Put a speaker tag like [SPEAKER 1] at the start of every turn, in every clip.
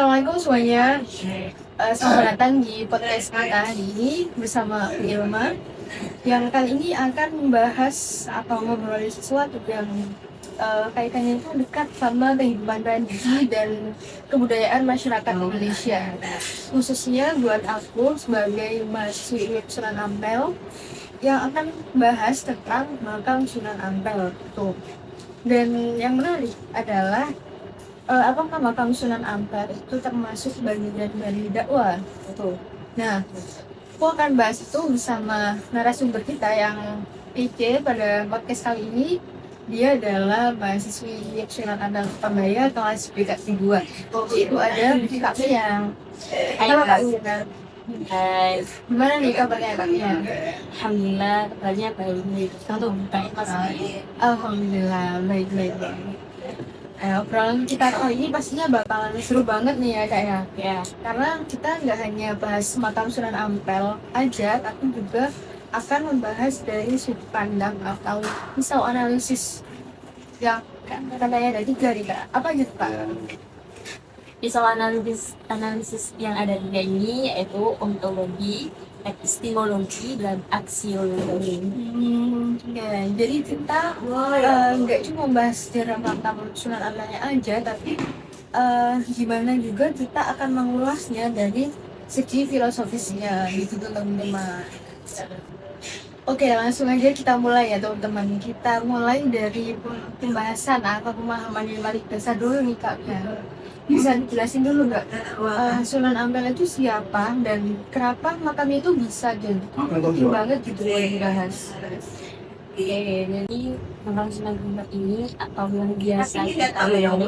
[SPEAKER 1] Assalamualaikum semuanya. Selamat datang di podcast kita hari ini bersama Ilma yang kali ini akan membahas atau ngobrolin sesuatu yang kaitannya itu dekat sama kehidupan religi dan kebudayaan masyarakat Indonesia. Khususnya buat aku sebagai mahasiswi Sunan Ampel yang akan membahas tentang makam Sunan Ampel tuh. Dan yang menarik adalah apakah makam Sunan Ampel itu termasuk bagian dari dakwah? Betul. Nah, aku akan bahas itu bersama narasumber kita yang kece pada podcast kali ini. Dia adalah mahasiswi Sunan Ampel Surabaya kelas BKT 2. Itu ada Kak yang halo Kak Mian.
[SPEAKER 2] Hai,
[SPEAKER 1] Gimana nih kabarnya Kak Mian?
[SPEAKER 2] alhamdulillah kabarnya baik. Kamu baik mas?
[SPEAKER 1] Alhamdulillah baik-baik. Obrolan kita kali ini pastinya bakalan seru banget nih ya Kak ya.
[SPEAKER 2] Ya,
[SPEAKER 1] Karena kita nggak hanya bahas makam Sunan Ampel aja, tapi juga akan membahas dari sudut pandang atau misal analisis yang katanya ada 3 nih Kak. Apa aja tuh, Kak?
[SPEAKER 2] pisau analisis yang ada di ini yaitu ontologi, epistemologi, dan aksiologi.
[SPEAKER 1] Ya, jadi kita nggak cuma bahas sejarah makam Sunan Ampelnya aja, tapi gimana juga kita akan mengulasnya dari segi filosofisnya gitu teman-teman. Oke, langsung aja kita mulai ya teman-teman. Kita mulai dari pembahasan atau pemahaman yang paling dasar dulu nih Kak. Bisa dijelasin dulu nggak Sunan Ampel itu siapa dan kenapa makamnya itu bisa jadi penting banget gitu buat dibahas.
[SPEAKER 2] Oke, jadi makam Sunan Ampel ini atau yang biasa kita kenal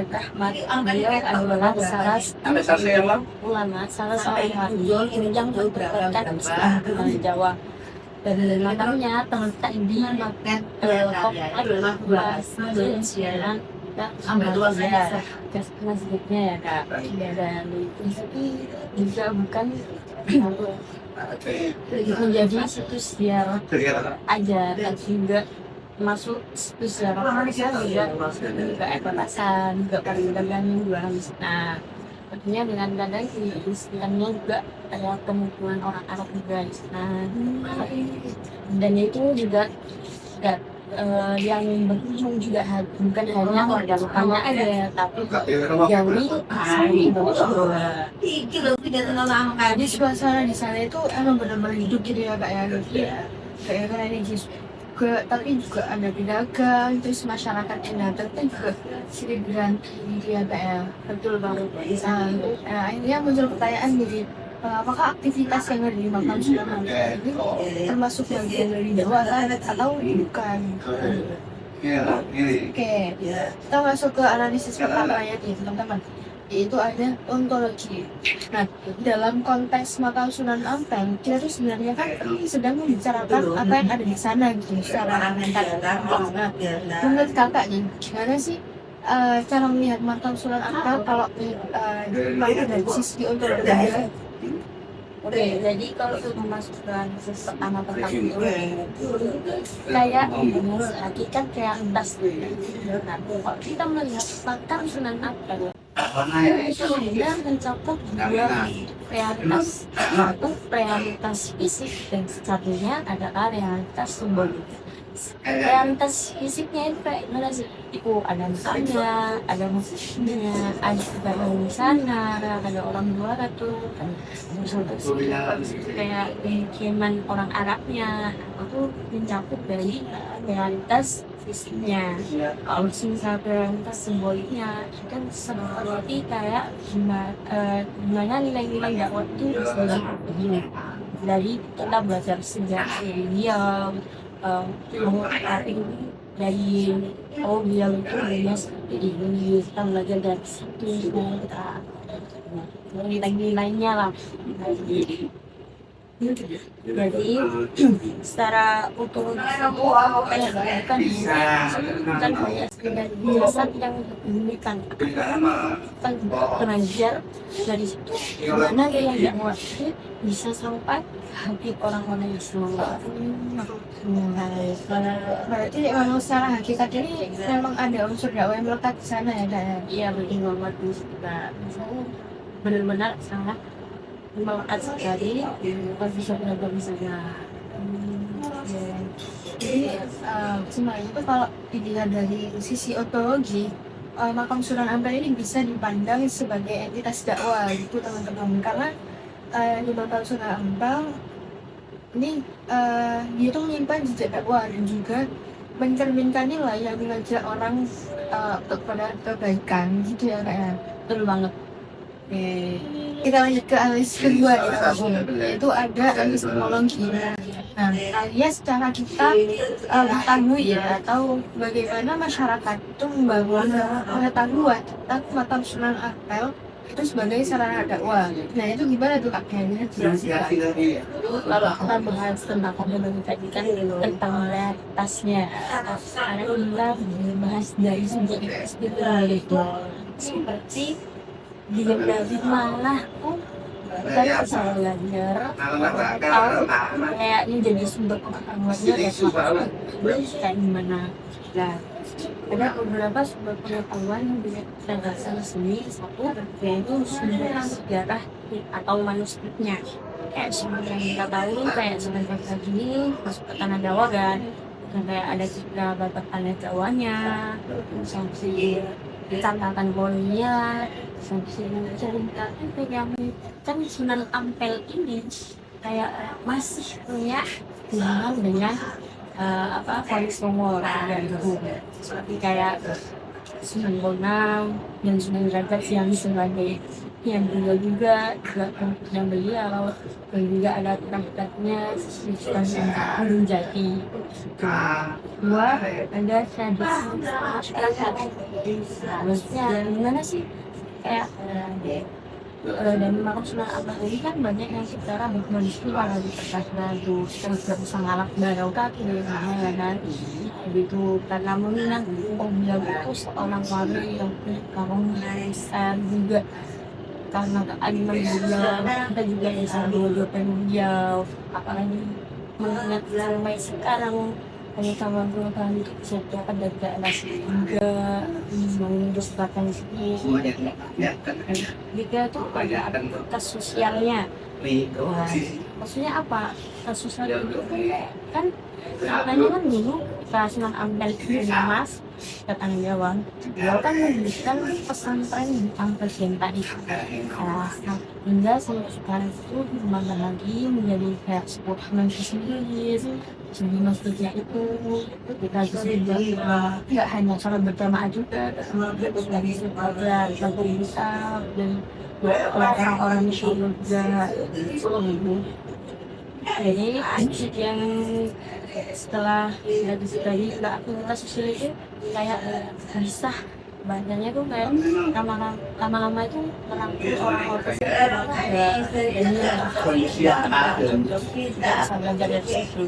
[SPEAKER 2] Rahmat, beliau adalah salah satu ulama, salah seorang wali yang berkembang di Jawa. Dan makamnya terletak di komplek Siaran masjidnya ya Kak. Dan itu juga bukan menjadi situs ziarah aja, dan juga masuk situs ziarah juga ekor-pasan, juga pedagang yang jualan. Nah, tentunya dengan kadang di sekitarnya juga ada pemukiman orang Arab juga di sana. Dan itu juga yang berkunjung juga bukan hanya warga lokalnya aja, tapi dari
[SPEAKER 1] Jadi suasana di sana itu emang benar-benar hidup gitu ya Kak ya. Kayak religius juga, tapi juga ada pedagang, terus masyarakat yang datang itu juga silih berganti gitu ya Kak ya.
[SPEAKER 2] betul banget.
[SPEAKER 1] Nah, akhirnya muncul pertanyaan jadi apakah aktivitas yang ada di makam Sunan Ampel ini termasuk bagian dari dakwah atau bukan? Oke, kita masuk ke analisis pertamanya nih teman-teman, yaitu ada ontologi. Nah, dalam konteks makam Sunan Ampel, kita tuh sebenarnya kan sedang membicarakan apa yang ada di sana gitu secara mental. Nah, menurut kakak nih, gimana sih cara melihat makam Sunan Ampel kalau dilihat dari sisi ontologi?
[SPEAKER 2] Oke, jadi kalau untuk memasukkan pertama tentang itu kayak hakikat realitas. Nah, kalau kita melihat makam Sunan Ampel itu sudah mencakup dua realitas, satu realitas fisik dan satunya adalah realitas simbolik. Realitas fisiknya itu kayak gimana sih? Itu ada misalnya, ada musiknya, ada orang di sana, ada orang luar tuh, kayak pemukiman orang Arabnya, itu mencakup dari realitas fisiknya. Kalau misalnya realitas simboliknya, kan seperti kayak gimana nilai-nilai dakwah itu bisa begini. Dari kita belajar sejarah dia. Arti dari beliau itu hanya seperti ini, kita belajar dari situ, kita nilai-nilainya lah. Jadi secara utuh itu kayak bukan kayak sekedar jasad yang diberikan, kan belajar dari situ gimana dia dakwah itu bisa sampai ke hati orang-orang Islam.
[SPEAKER 1] Berarti memang secara hakikat ini memang ada unsur dakwah yang melekat di sana ya, Kak, ya?
[SPEAKER 2] Iya, betul banget juga. Benar-benar sangat melekat sekali pas bisa benar misalnya.
[SPEAKER 1] Jadi sebenarnya itu kalau dilihat dari sisi ontologi, makam Sunan Ampel ini bisa dipandang sebagai entitas dakwah gitu teman-teman, karena di makam Sunan Ampel ini dia tuh menyimpan jejak dakwah dan juga mencerminkan nilai yang mengajak orang kepada kebaikan gitu ya, kayak.
[SPEAKER 2] Betul banget.
[SPEAKER 1] Kita lanjut ke alis kedua ya, yaitu ada alis etimologi. Nah, alias cara kita mengetahui ya, atau bagaimana masyarakat itu membangun pengetahuan tentang makam Sunan Ampel itu sebagai sarana dakwah. Nah, itu gimana tuh Kak? Kayaknya jelaskan.
[SPEAKER 2] Kalau kita bahas tentang ontologi tadi kan tentang realitasnya, karena kita bahas dari segi spiritual itu seperti di dari mana pun kita bisa belajar atau kayak menjadi sumber pengetahuannya ya kayak gimana. Nah, ada beberapa sumber pengetahuan yang bisa kita dasar di sini. Satu yaitu sumber sejarah atau manuskripnya, kayak seperti yang kita tahu kayak sebentar tadi masuk ke tanah Jawa kan, dan kayak ada cerita batak tanah Jawanya, sampai catatan Bolia, sampai cerita yang kan Sunan Ampel ini kayak masih punya hubungan dengan Wali Songo gitu, seperti kayak Sunan Bonang dan Sunan Derajat yang sebagai yang juga yang beliau, dan juga ada kerabatnya Sunan Gunung Jati. Dua ada tradisi masyarakat. Maksudnya gimana sih, kayak dan makam Sunan Ampel ini kan banyak yang secara berkondisi para di kertas baru terus bisa ngalap barau kaki ya kan begitu, karena mengingat beliau itu seorang wali yang kamu juga karena keadilan beliau kita juga bisa belajar beliau, apalagi mengingat sampai sekarang hanya sama perubahan itu bisa dapat dari daerah juga mengindustri sini juga tuh ada aktivitas sosialnya. Nah, maksudnya apa aktivitas sosial itu kan katanya kan dulu Sunan Ampel itu Mas ke Tanah Jawa, beliau kan memberikan pesantren di Ampel tadi. Nah, hingga sampai sekarang itu dikembangkan lagi menjadi kayak sebuah masjid sendiri. Jadi masjidnya itu kita bisa juga nggak hanya sholat berjamaah juga, dari sekolah satu bisa dan orang-orang di juga. Jadi masjid yang setelah dari tadi nggak aktivitas sosial itu kayak bisa banyaknya tuh kayak lama-lama itu merangkul orang-orang bisa belajar dari situ.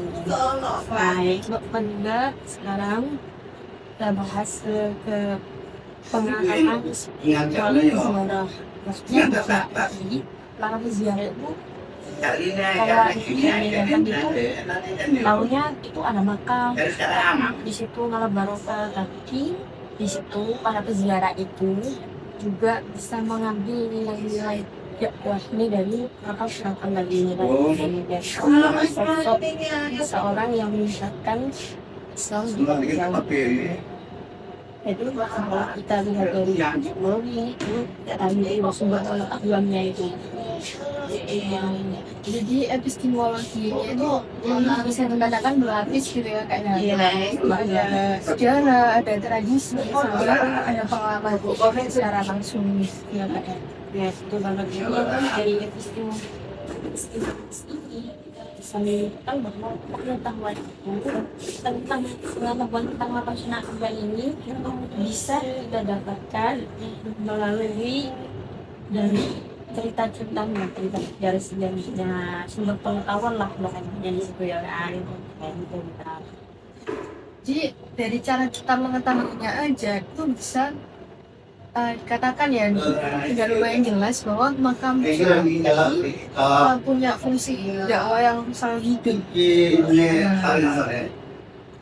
[SPEAKER 2] Nah, itu juga sekarang kita bahas ke pengangkatan sejarah. Maksudnya jadi para peziarah itu kayak ini itu tahunya itu ada makam di situ malah barokah, tapi di situ para peziarah itu juga bisa mengambil nilai-nilai dakwah ini dari makam Sunan Ampel ini dari sosok seorang yang mengisahkan Islam di Jawa. Itu kalau kita lihat dari teknologi itu dari sumber pengetahuannya itu.
[SPEAKER 1] Jadi epistemologinya itu bisa dikatakan berlapis gitu ya, kayaknya. Ada sejarah, ada tradisi, sampai ada pengalaman secara langsung ya kayaknya.
[SPEAKER 2] Ya, itu banget dari epistemologi ini bisa menunjukkan bahwa pengetahuan tentang makam Sunan Ampel ini bisa kita dapatkan melalui dari cerita-ceritanya, cerita dari sejarahnya, sumber pengetahuan lah pokoknya di situ ya kan, kayak gitu kita.
[SPEAKER 1] Jadi dari cara kita mengetahuinya aja itu bisa dikatakan ya dengan lumayan jelas bahwa makam Sunan ini punya fungsi dakwah yang selalu hidup.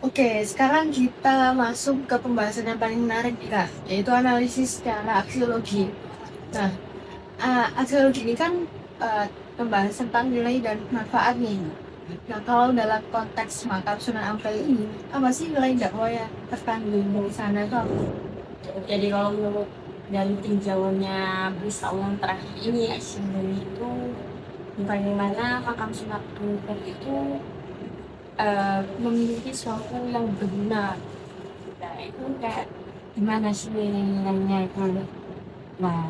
[SPEAKER 1] Oke, sekarang kita masuk ke pembahasan yang paling menarik nih Kak, yaitu analisis secara aksiologi. Nah, aksiologi ini kan membahas tentang nilai dan manfaat nih. Nah, kalau dalam konteks makam Sunan Ampel ini, apa sih nilai dakwah yang terkandung di sana itu apa?
[SPEAKER 2] Jadi kalau menurut dari tinjauannya Bisa yang terakhir ini aksiologi itu bagaimana makam Sunan Ampel itu memiliki sesuatu yang berguna. Nah itu kayak gimana sih nilai-nilainya itu. Nah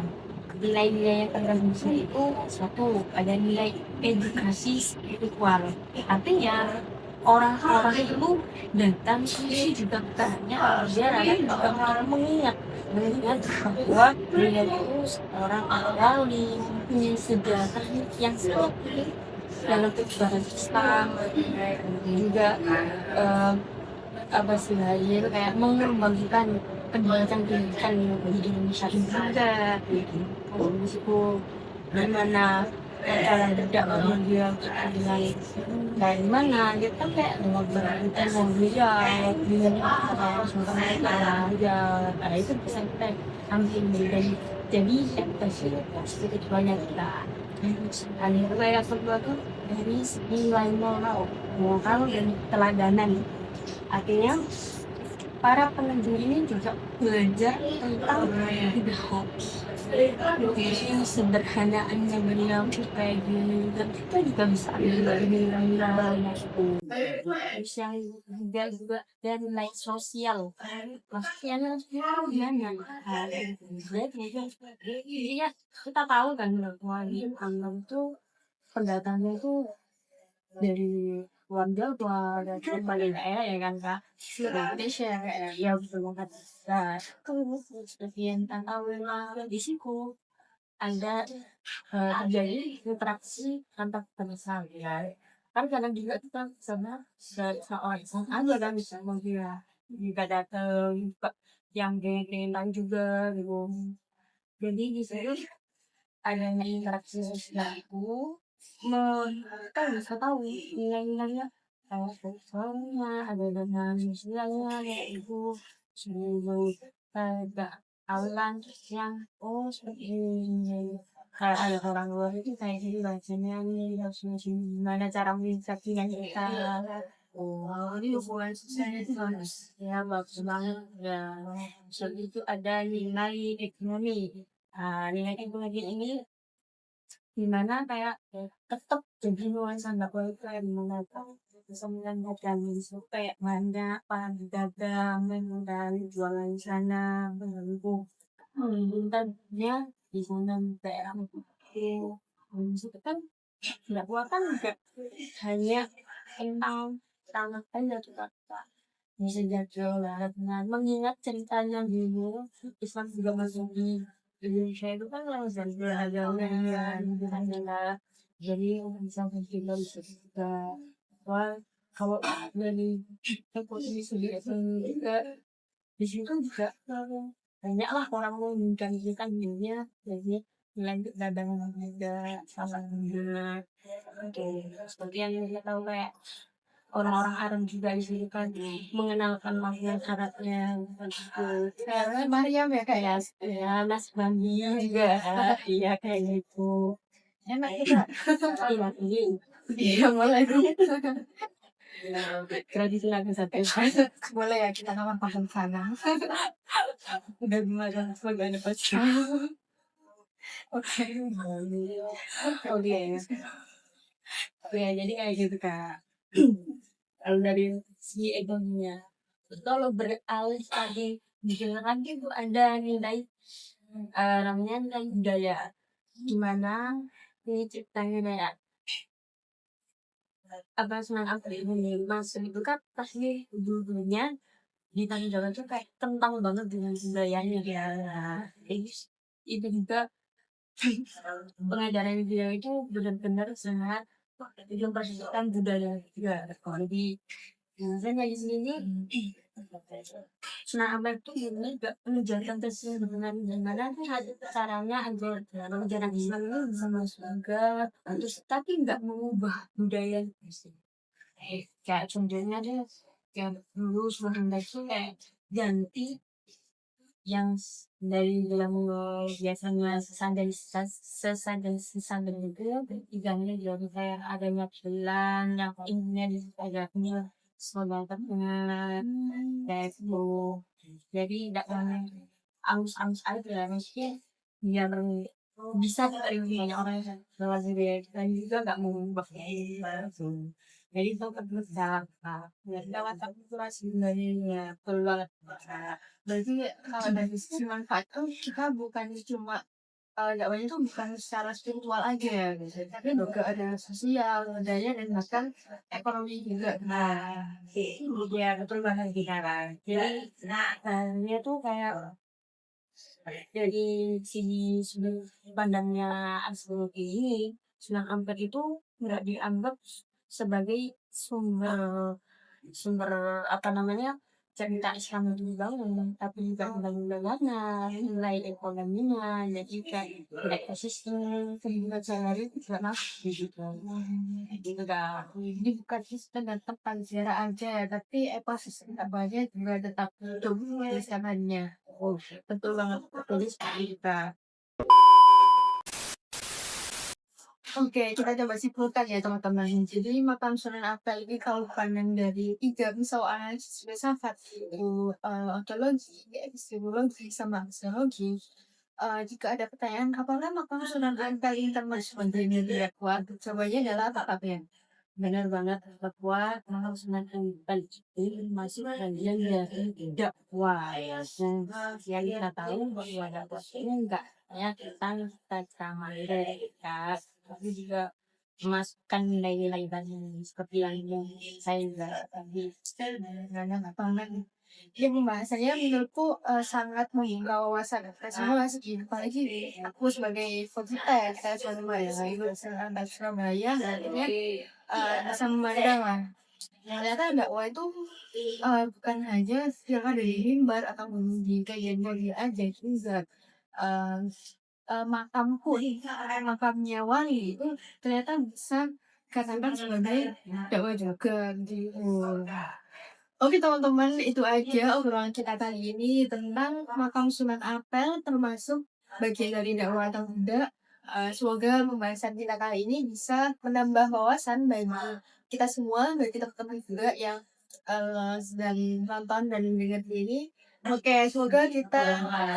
[SPEAKER 2] nilai-nilai yang terkandung itu satu ada nilai edukasi spiritual, artinya orang-orang itu datang sini juga bertanya biar ada juga mengingat bahwa dia itu seorang wali punya sejarah yang seperti dalam kehidupan Islam, juga eh, apa sih itu kayak mengembangkan pendidikan di Indonesia juga gitu. Di situ gimana cara tidak dia dengan dari mana gitu kan kayak berhubungan dengan dia dengan dia nah itu bisa kita ambil dari jadi edukasi spiritualnya kita. Dan itu kayak kedua tuh dari segi nilai moral dan keteladanan, artinya para pengunjung ini juga belajar tentang budaya sederhanaannya beliau kayak gini, dan kita juga bisa ambil dari nilai-nilainya itu. Terus yang juga dari nilai sosial, maksudnya gimana? Jadi ya kita tahu kan bahwa di Anggam itu pendatangnya itu dari luar Jawa dan berbagai daerah ya kan kak, seluruh Indonesia ya betul banget. Nah kemudian tantangan di situ ada terjadi interaksi antar bangsa ya kan, kadang juga kita sama seorang ada kan bisa dia juga datang yang pengen juga gitu. Jadi di situ adanya interaksi sosial itu kita bisa tahu nilai-nilainya kayak seksualnya, ada dengan sosialnya kayak itu seluruh kayak awalan yang seperti ini. Kayak ada orang luar itu kayak gitu bacanya nih harusnya gimana cara menyikapinya kita. Ini hubungan sosialnya itu bagus ya, bagus banget ya. Jadi itu ada nilai ekonomi. Nilai ekonomi ini gimana kayak tetap jadi nuansa dakwah itu kayak mengenalkan bisa menandakan itu kayak banyak para pedagang dan jualan di sana mengganggu intinya di sana daerah itu itu kan dakwah kan juga hanya tentang tanah aja juga bisa jadi dengan mengingat ceritanya dulu Islam juga masuk di Indonesia itu kan langsung beragama adalah jadi bisa kita bisa juga wah kalau dari posisi sendiri juga di situ juga banyaklah orang menjanjikan dirinya jadi lanjut dagangan juga sama juga seperti yang kita tahu kayak orang-orang Arab juga di sini kan mengenalkan makna syaratnya
[SPEAKER 1] Kayak Mariam ya kayak
[SPEAKER 2] ya Mas Bandi juga iya kayak gitu
[SPEAKER 1] enak juga.
[SPEAKER 2] iya ini
[SPEAKER 1] Iya mulai dulu.
[SPEAKER 2] tradisi lagu satu
[SPEAKER 1] Boleh ya kita kamar makan sana.
[SPEAKER 2] udah gimana sebagai pasti
[SPEAKER 1] Oke.
[SPEAKER 2] oke ya jadi kayak gitu kak. Kalau dari segi ekonominya kalau beralih tadi dijelaskan itu ada nilai namanya nilai budaya, gimana ini ceritanya kayak apa Sunan Ampel ini masuk itu kan pasti dulunya di Tanah Jawa itu kayak tentang banget dengan budayanya ya. Nah, itu juga pengajaran dia itu benar-benar sangat memperhatikan budaya juga. Jadi misalnya di sini Sunan Ampel itu ini juga menunjukkan keseimbangan gimana caranya agar ajaran Islam ini bisa masuk juga, terus tapi nggak mengubah budaya sih. Kayak contohnya deh, yang dulu Sunan Ampel itu kayak ganti yang dari yang biasanya sesandal itu diganti jadi kayak adanya bulan yang ini adanya semangatnya kayak itu. Jadi tidak angus-angus aja mesti biar bisa diterima banyak orang lewat dia dan juga nggak mengubah jadi itu kan bisa lewat akulturasi dari peluang.
[SPEAKER 1] Berarti kalau dari sisi manfaat tuh kita bukan cuma dakwahnya itu bukan secara spiritual aja ya gitu, tapi juga ada sosial, budaya dan bahkan ekonomi juga.
[SPEAKER 2] Ya betul banget kita kan. Jadi dia tuh kayak dari sudut pandangnya astrologi ini Sunan Ampel itu nggak dianggap sebagai sumber sumber apa namanya cerita Islam itu bangun, tapi juga undang-undangnya, nilai ekonominya, jadi kayak ekosistem kehidupan sehari-hari juga masuk gitu. Gitu dah.
[SPEAKER 1] Jadi bukan sistem dan tempat ziarah aja, tapi ekosistem tambahnya juga tetap hidup di sananya.
[SPEAKER 2] Oh, betul banget. Jadi seperti kita.
[SPEAKER 1] Oke, kita coba simpulkan ya teman-teman. Jadi makam Sunan Ampel ini kalau pandang dari 3 pisau analisis filsafat itu ontologi, epistemologi, sama aksiologi. Jika ada pertanyaan, apakah makam Sunan Ampel ini termasuk bagian dari dakwah? Jawabannya adalah apakah?
[SPEAKER 2] Benar banget bahwa makam Sunan Ampel itu masih bagian dari dakwah ya. Yang kita tahu bahwa dakwah ini enggak ya tentang tata mereka, tapi juga memasukkan nilai-nilai baru seperti yang saya juga tadi.
[SPEAKER 1] Dia pembahasannya menurutku sangat membuka wawasan kita semua sih, apalagi aku sebagai kita ya, saya sebagai mahasiswa anak Surabaya, akhirnya bisa memandang lah. Ternyata dakwah itu bukan hanya yang ada di mimbar atau di kajian aja juga. Uh, Makam pun, makamnya wali itu ternyata bisa katakan sebagai dakwah juga gitu. Oke teman-teman, itu aja obrolan kita kali ini tentang makam Sunan Ampel, termasuk bagian dari dakwah atau tidak. Semoga pembahasan kita kali ini bisa menambah wawasan bagi kita semua, bagi teman-teman juga yang sedang nonton dan mendengar ini. Oke, semoga kita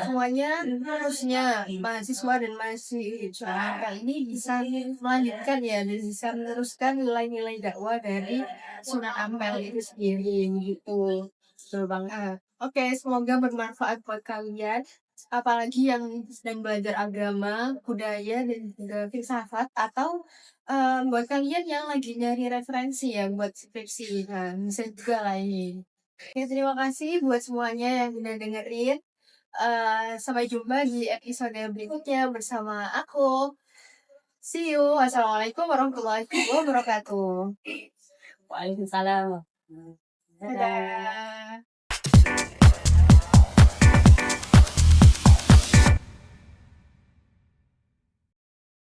[SPEAKER 1] semuanya, khususnya mahasiswa dan mahasiswa kali ini bisa melanjutkan ya, dan bisa meneruskan nilai-nilai dakwah dari Sunan Ampel itu sendiri gitu. Betul banget. Oke, semoga bermanfaat buat kalian. Apalagi yang sedang belajar agama, budaya, dan juga filsafat. Atau buat kalian yang lagi nyari referensi ya buat skripsi. Nah, bisa juga lah ini. Oke, terima kasih buat semuanya yang udah dengerin. Sampai jumpa di episode berikutnya bersama aku. See you. Wassalamualaikum warahmatullahi wabarakatuh.
[SPEAKER 2] Waalaikumsalam.
[SPEAKER 1] Dadah.